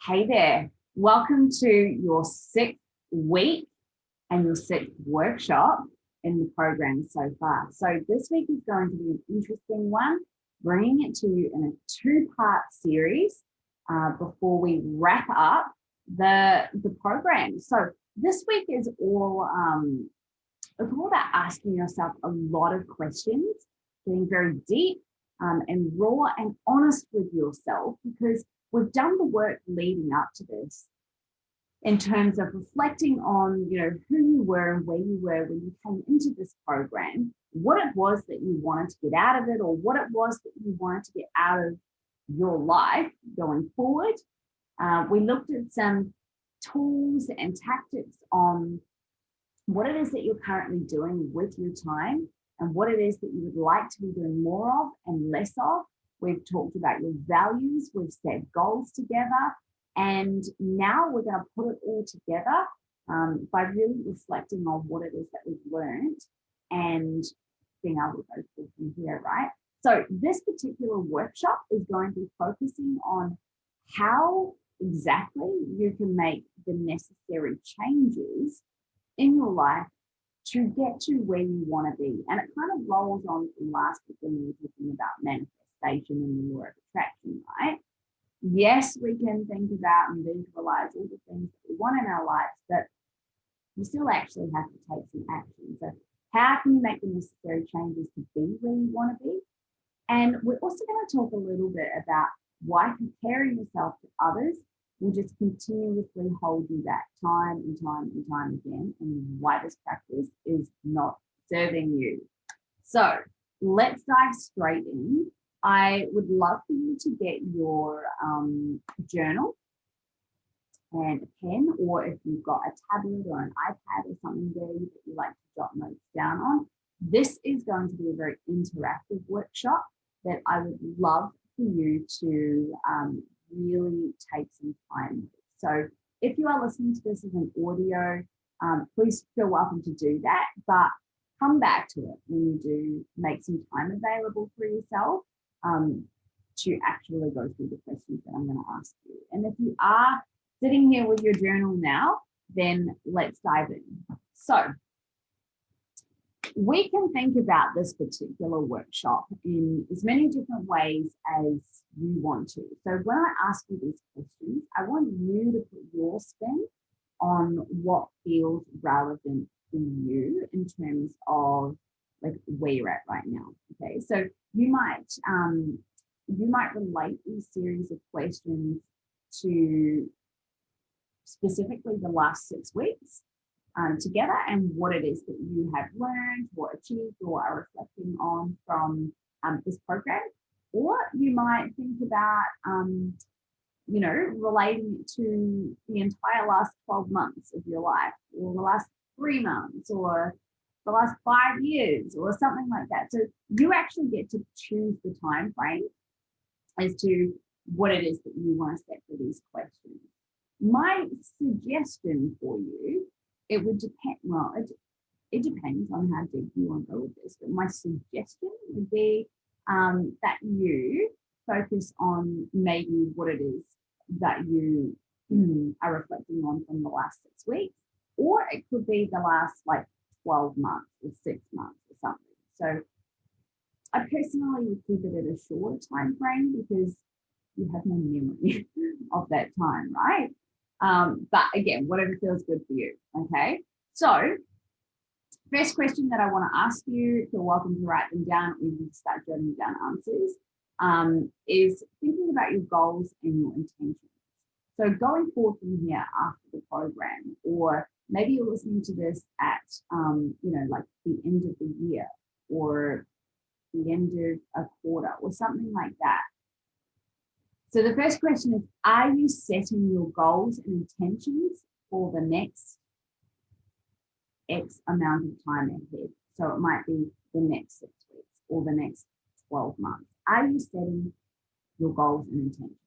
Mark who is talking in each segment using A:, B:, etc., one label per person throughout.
A: Hey there, welcome to your sixth week and your sixth workshop in the program so far. So this week is going to be an interesting one, bringing it to you in a two-part series before we wrap up the program. So this week is all about asking yourself a lot of questions, getting very deep and raw and honest with yourself, because we've done the work leading up to this in terms of reflecting on, who you were and where you were when you came into this program, what it was that you wanted to get out of it, or what it was that you wanted to get out of your life going forward. We looked at some tools and tactics on what it is that you're currently doing with your time and what it is that you would like to be doing more of and less of. We've talked about your values, we've set goals together, and now we're going to put it all together by really reflecting on what it is that we've learned and being able to go through from here, right? So this particular workshop is going to be focusing on how exactly you can make the necessary changes in your life to get to where you want to be. And it kind of rolls on from last week when we were talking about manifestation and the law of attraction, right? Yes, we can think about and visualize all the things that we want in our lives, but you still actually have to take some action. So how can you make the necessary changes to be where you want to be? And we're also going to talk a little bit about why comparing yourself to others will just continuously hold you back time and time and time again, and why this practice is not serving you. So let's dive straight in. I would love for you to get your journal and a pen, or if you've got a tablet or an iPad or something there that you like to jot notes down on. This is going to be a very interactive workshop that I would love for you to really take some time with. So if you are listening to this as an audio, please feel welcome to do that, but come back to it when you do make some time available for yourself to actually go through the questions that I'm going to ask you. And if you are sitting here with your journal now, then let's dive in. So we can think about this particular workshop in as many different ways as you want to. So when I ask you these questions, I want you to put your spin on what feels relevant for you in terms of like where you're at right now. Okay, so you might relate these series of questions to specifically the last 6 weeks together, and what it is that you have learned or achieved or are reflecting on from this program. Or you might think about, relating it to the entire last 12 months of your life, or the last 3 months, or the last 5 years, or something like that. So you actually get to choose the time frame as to what it is that you want to set for these questions. My suggestion for you, it would depend, well, it depends on how deep you want to go with this, but my suggestion would be that you focus on maybe what it is that you are reflecting on from the last 6 weeks, or it could be the last 12 months or 6 months or something. So I personally would keep it at a shorter time frame because you have no memory of that time, right? But again, whatever feels good for you, okay? So first question that I want to ask you, you're welcome to write them down or you can start jotting down answers, is thinking about your goals and your intentions. So going forward from here after the program, or maybe you're listening to this at, the end of the year or the end of a quarter or something like that. So the first question is, are you setting your goals and intentions for the next X amount of time ahead? So it might be the next 6 weeks or the next 12 months. Are you setting your goals and intentions?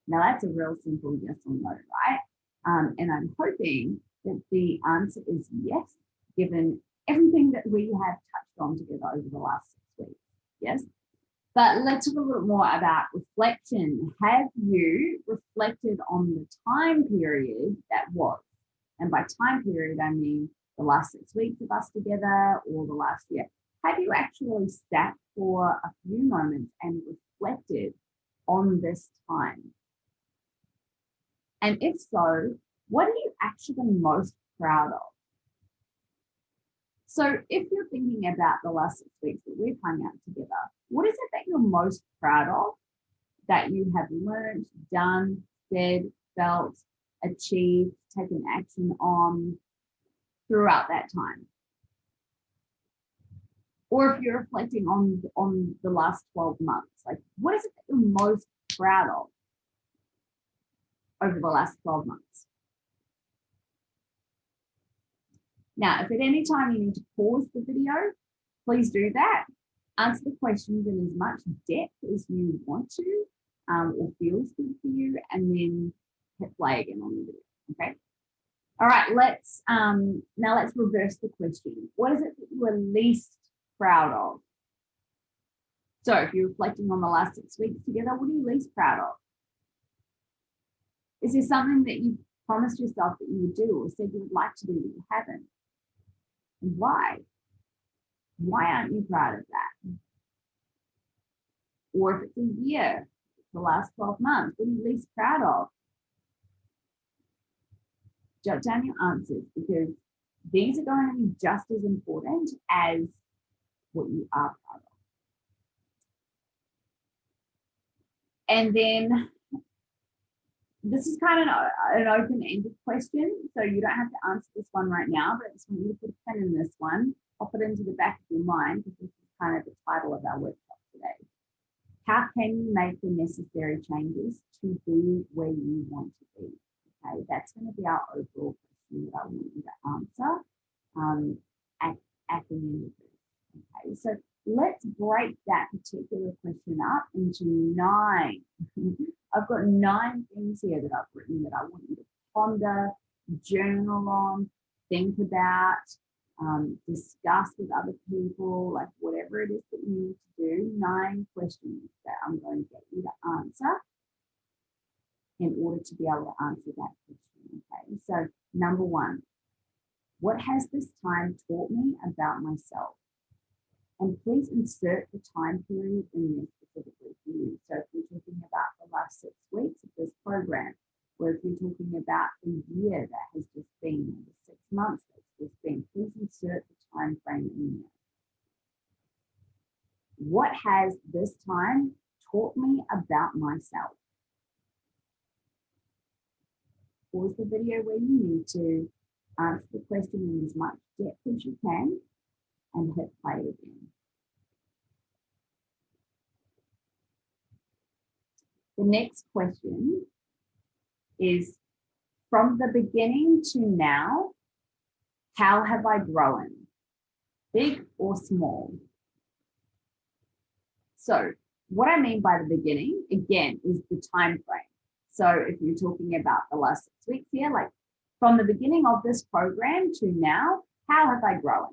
A: Now that's a real simple yes or no, right? And I'm hoping that the answer is yes, given everything that we have touched on together over the last 6 weeks. Yes? But let's talk a little more about reflection. Have you reflected on the time period that was? And by time period, I mean the last 6 weeks of us together or the last year. Have you actually sat for a few moments and reflected on this time? And if so, what are you actually most proud of? So if you're thinking about the last 6 weeks that we've hung out together, what is it that you're most proud of that you have learned, done, said, felt, achieved, taken action on throughout that time? Or if you're reflecting on the last 12 months, like what is it that you're most proud of over the last 12 months? Now, if at any time you need to pause the video, please do that. Answer the questions in as much depth as you want to or feels good for you, and then hit play again on the video, okay? All right, now let's reverse the question. What is it that you are least proud of? So if you're reflecting on the last 6 weeks together, what are you least proud of? Is there something that you promised yourself that you would do or said you would like to do that you haven't? And why? Why aren't you proud of that? Or if it's a year, the last 12 months, what are you least proud of? Jot down your answers, because these are going to be just as important as what you are proud of. And then this is kind of an open-ended question, so you don't have to answer this one right now, but I just want you to put a pen in this one, pop it into the back of your mind, because this is kind of the title of our workshop today. How can you make the necessary changes to be where you want to be? Okay, that's going to be our overall question that I want you to answer at the end of this. Okay, so let's break that particular question up into 9. I've got 9 things here that I've written that I want you to ponder, journal on, think about, discuss with other people, like whatever it is that you need to do. 9 questions that I'm going to get you to answer in order to be able to answer that question. Okay, so number 1, what has this time taught me about myself? And please insert the time period in there specifically for you. So if you're talking about the last 6 weeks of this program, or if you're talking about the year that has just been, the 6 months that's just been, please insert the time frame in there. What has this time taught me about myself? Pause the video where you need to, answer the question in as much depth as you can, and hit play again. The next question is, from the beginning to now, how have I grown? Big or small? So what I mean by the beginning, again, is the time frame. So if you're talking about the last 6 weeks here, like from the beginning of this program to now, how have I grown?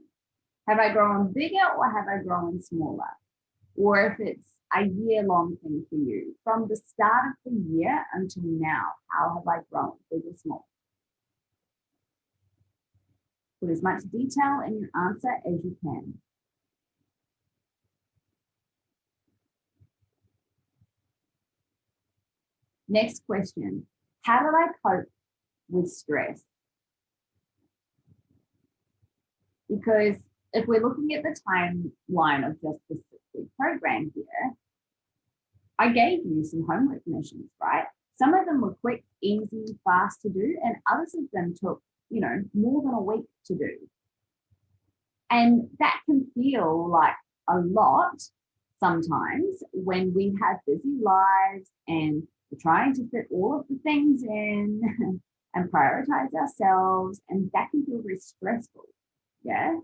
A: Have I grown bigger or have I grown smaller? Or if it's a year-long thing for you, from the start of the year until now, how have I grown, big or small? Put as much detail in your answer as you can. Next question, how did I cope with stress? Because if we're looking at the timeline of just the 6-week program here, I gave you some homework missions, right? Some of them were quick, easy, fast to do, and others of them took, more than a week to do. And that can feel like a lot sometimes when we have busy lives and we're trying to fit all of the things in and prioritize ourselves, and that can feel very stressful, yeah?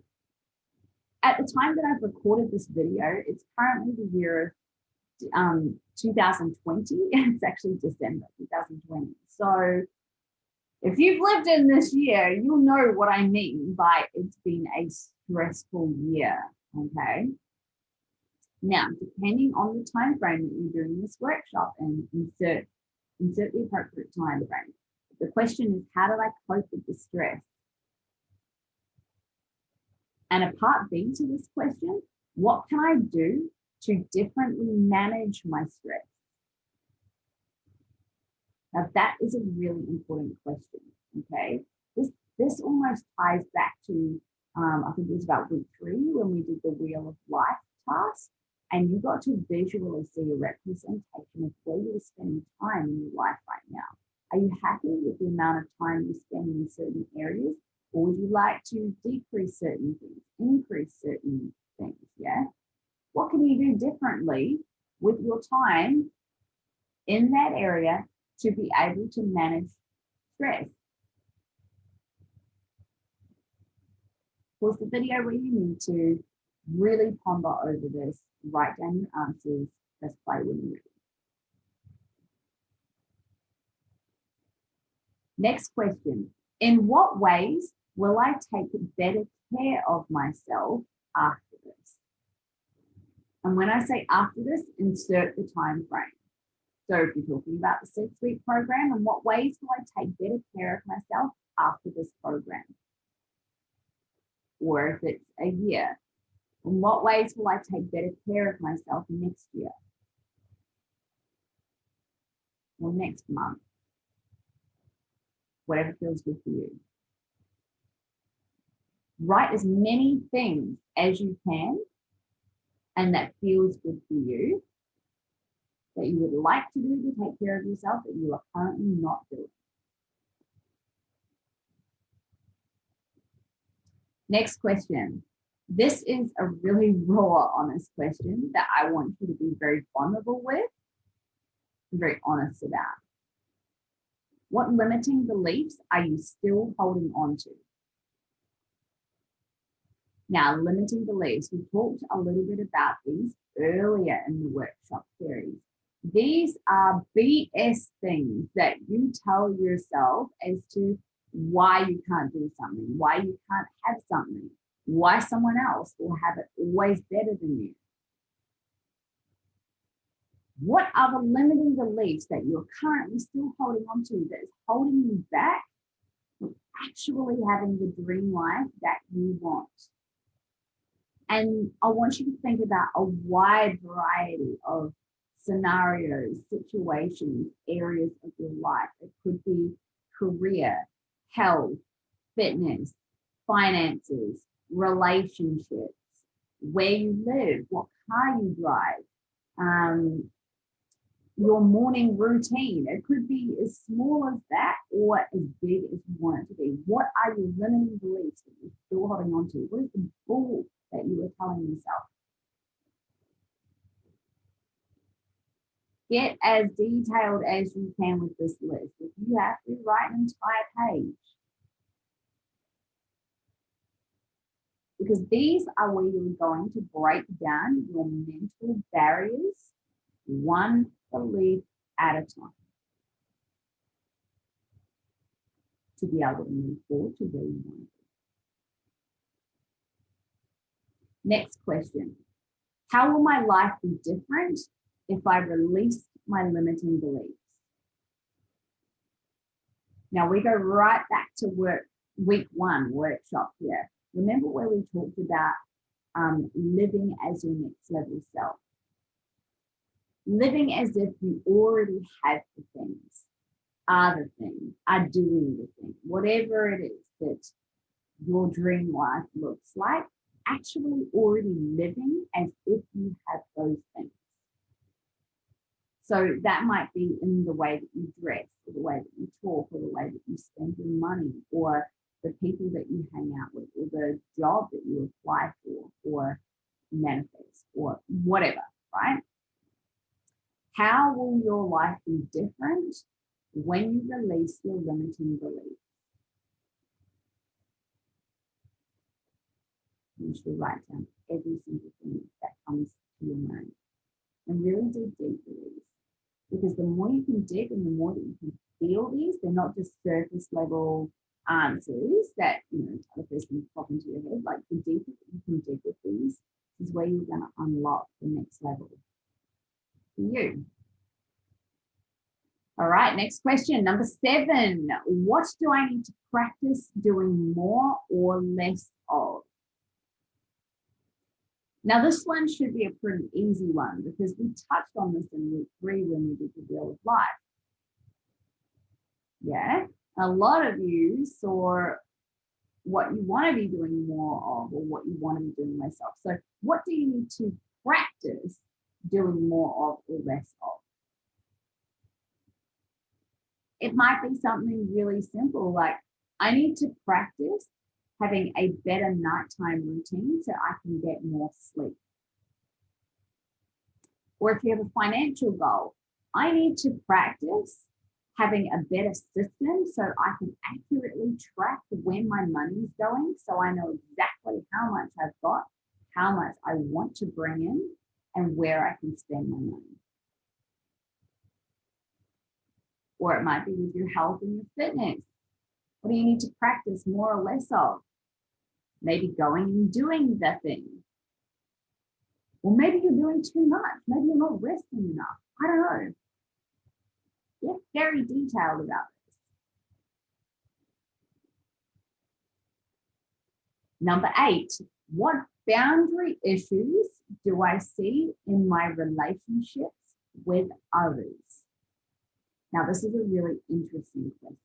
A: At the time that I've recorded this video, it's currently the year of 2020. It's actually December 2020. So if you've lived in this year, you'll know what I mean by it's been a stressful year, okay? Now, depending on the time frame that you're doing this workshop, and insert the appropriate time frame. The question is, how did I cope with the stress? And a part B to this question, what can I do to differently manage my stress? Now, that is a really important question, okay? This almost ties back to, I think it was about week 3 when we did the Wheel of Life task, and you got to visually see a representation of where you're spending time in your life right now. Are you happy with the amount of time you spend in certain areas, or would you like to decrease certain things, increase certain things, yeah? What can you do differently with your time in that area to be able to manage stress? Pause the video where you need to, really ponder over this, write down your answers, press play when you're ready. Next question. In what ways will I take better care of myself after this? And when I say after this, insert the time frame. So if you're talking about the 6-week program, in what ways will I take better care of myself after this program? Or if it's a year, in what ways will I take better care of myself next year? Or next month? Whatever feels good for you. Write as many things as you can and that feels good for you, that you would like to do to take care of yourself that you are currently not doing. Next question. This is a really raw, honest question that I want you to be very vulnerable with, and very honest about. What limiting beliefs are you still holding on to? Now, limiting beliefs, we talked a little bit about these earlier in the workshop series. These are BS things that you tell yourself as to why you can't do something, why you can't have something, why someone else will have it always better than you. What are the limiting beliefs that you're currently still holding on to that is holding you back from actually having the dream life that you want? And I want you to think about a wide variety of scenarios, situations, areas of your life. It could be career, health, fitness, finances, relationships, where you live, what car you drive, your morning routine. It could be as small as that or as big as you want it to be. What are your limiting beliefs that you're still holding on to? What is the bull that you are telling yourself? Get as detailed as you can with this list. If you have to, write an entire page. Because these are where you're going to break down your mental barriers one belief at a time to be able to move forward to where you want to be. Next question. How will my life be different if I release my limiting beliefs? Now we go right back to week 1 workshop here. Remember where we talked about living as your next level self. Living as if you already have the things, are the thing, are doing the thing, whatever it is that your dream life looks like, actually already living as if you have those things. So that might be in the way that you dress, or the way that you talk, or the way that you spend your money, or the people that you hang out with, or the job that you apply for, or manifest, or whatever, right? How will your life be different when you release your limiting beliefs? You should write down every single thing that comes to your mind and really dig deep with these. Because the more you can dig and the more that you can feel these, they're not just surface level answers that, the other person pop into your head. Like the deeper that you can dig with these, This is where you're going to unlock the next level for you. All right, next question, number 7. What do I need to practice doing more or less of? Now, this one should be a pretty easy one because we touched on this in week 3 when we did the Wheel of Life. Yeah, a lot of you saw what you want to be doing more of or what you want to be doing less of. So what do you need to practice doing more of or less of? It might be something really simple, like I need to practice having a better nighttime routine so I can get more sleep. Or if you have a financial goal, I need to practice having a better system so I can accurately track when my money's going so I know exactly how much I've got, how much I want to bring in, and where I can spend my money. Or it might be with your health and your fitness. What do you need to practice more or less of? Maybe going and doing the thing. Or maybe you're doing too much. Maybe you're not resting enough. I don't know. Get very detailed about this. Number 8, what boundary issues do I see in my relationships with others? Now, this is a really interesting question.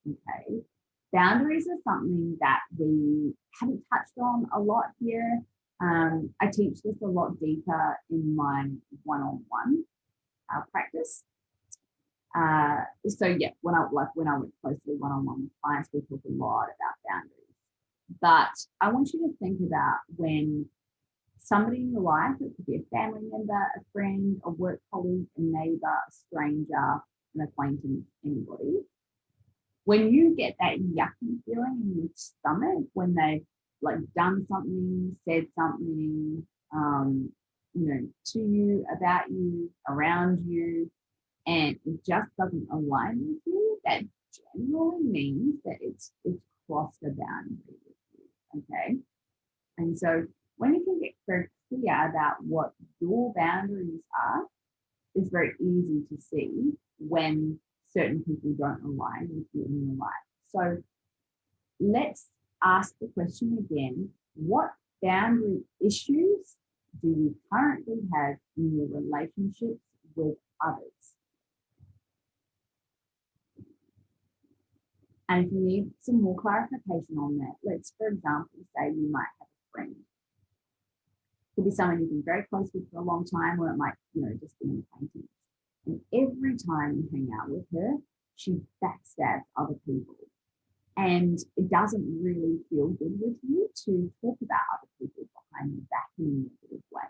A: Okay. Boundaries are something that we haven't touched on a lot here. I teach this a lot deeper in my one-on-one practice. So yeah, when I work closely one-on-one with clients, we talk a lot about boundaries. But I want you to think about when somebody in your life, it could be a family member, a friend, a work colleague, a neighbor, a stranger, an acquaintance, anybody. When you get that yucky feeling in your stomach, when they've like done something, said something, to you, about you, around you, and it just doesn't align with you, that generally means that it's crossed a boundary with you, okay? And so when you can get very clear about what your boundaries are, it's very easy to see when certain people don't align with you in your life. So let's ask the question again, what boundary issues do you currently have in your relationships with others? And if you need some more clarification on that, let's, for example, say you might have a friend. It could be someone you've been very close with for a long time, or it might, just be an acquaintance. And every time you hang out with her, she backstabs other people. And it doesn't really feel good with you to talk about other people behind your back in a negative way.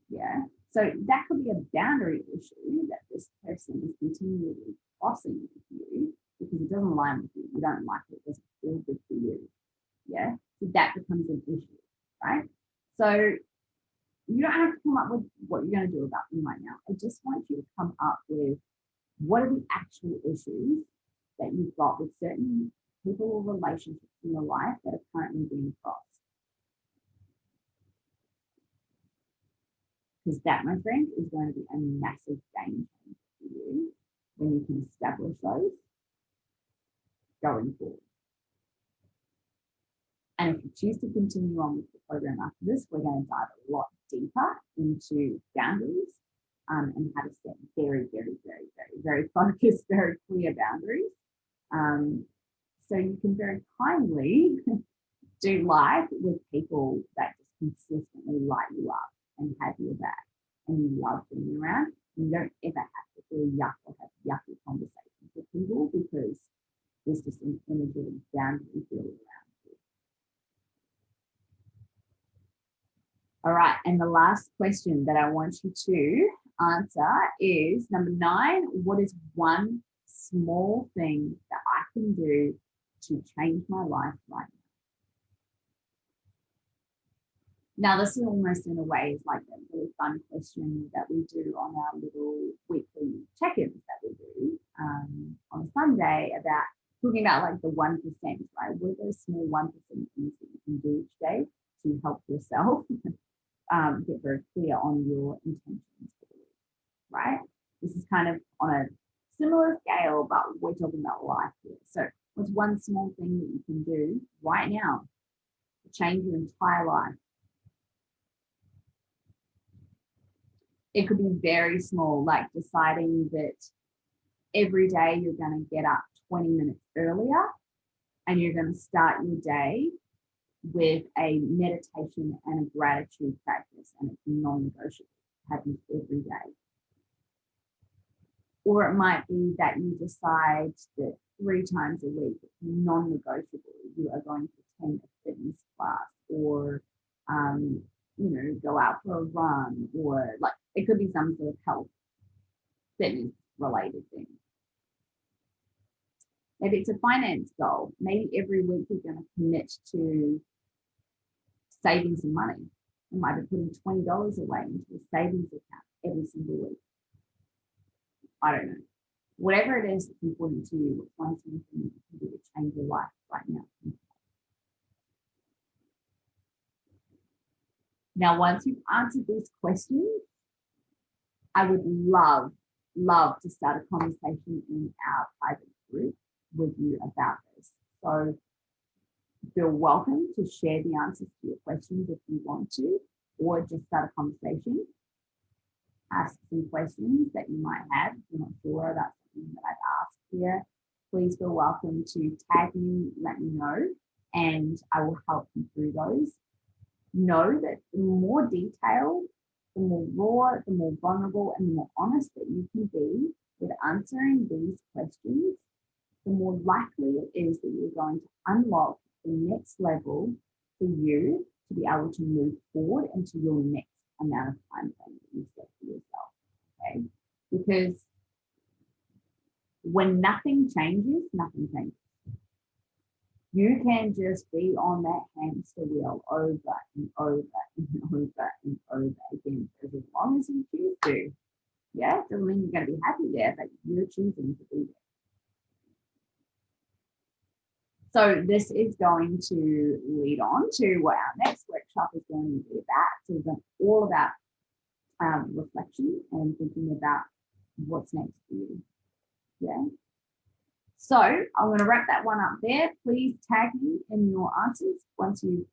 A: Yeah. So that could be a boundary issue that this person is continually crossing with you because it doesn't align with you. You don't like it. It doesn't feel good for you. Yeah. So that becomes an issue, right? So you don't have to come up with what you're going to do about them right now. I just want you to come up with what are the actual issues that you've got with certain people or relationships in your life that are currently being crossed. Because that, my friend, is going to be a massive game changer for you when you can establish those going forward. And if you choose to continue on with the program after this, we're going to dive a lot deeper into boundaries and how to set very, very, very, very, very focused, very clear boundaries. So you can very kindly do life with people that just consistently light you up and have your back and you love being around. You don't ever have to feel yuck or have yucky conversations with people because there's just an energetic boundary feeling around you. All right, and the last question that I want you to answer is number 9. What is one small thing that I can do to change my life right now? Now, this is almost in a way is like a really fun question that we do on our little weekly check-ins that we do on Sunday about talking about like the 1%, right? What are those small 1% things that you can do each day to help yourself get very clear on your intentions for the week, right? This is kind of on a similar scale, but we're talking about life here. So what's one small thing that you can do right now to change your entire life? It could be very small, like deciding that every day you're going to get up 20 minutes earlier and you're going to start your day with a meditation and a gratitude practice, and it's non-negotiable. It happens every day. Or it might be that you decide that 3 times a week, it's non-negotiable. You are going to attend a fitness class, or go out for a run, or like it could be some sort of health, fitness related thing. Maybe it's a finance goal. Maybe every week you're going to commit to saving some money. You might be putting $20 away into a savings account every single week. I don't know. Whatever it is that's important to you, what's one thing you can do to change your life right now. Now, once you've answered these questions, I would love to start a conversation in our private group with you about this. So feel welcome to share the answers to your questions if you want to, or just start a conversation. Ask some questions that you might have if you're not sure about something that I've asked here. Please feel welcome to tag me, let me know, and I will help you through those. Know that the more detailed, the more raw, the more vulnerable, and the more honest that you can be with answering these questions, the more likely it is that you're going to unlock the next level for you to be able to move forward into your next amount of time frame that you set for yourself. Okay? Because when nothing changes, nothing changes. You can just be on that hamster wheel over and over and over and over again for as long as you choose to. Yeah, it doesn't mean you're going to be happy there, but you're choosing to be there. So this is going to lead on to what our next workshop is going to be about. So we've done all about reflection and thinking about what's next for you. Yeah. So I'm going to wrap that one up there. Please tag me in your answers once you've,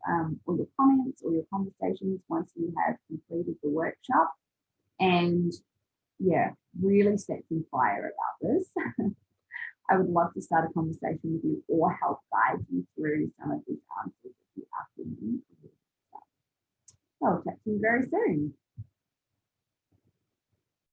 A: or your comments or your conversations once you have completed the workshop. And yeah, really set some fire about this. I would love to start a conversation with you or help guide you through some of these answers if you are feeling. So I'll chat to you very soon.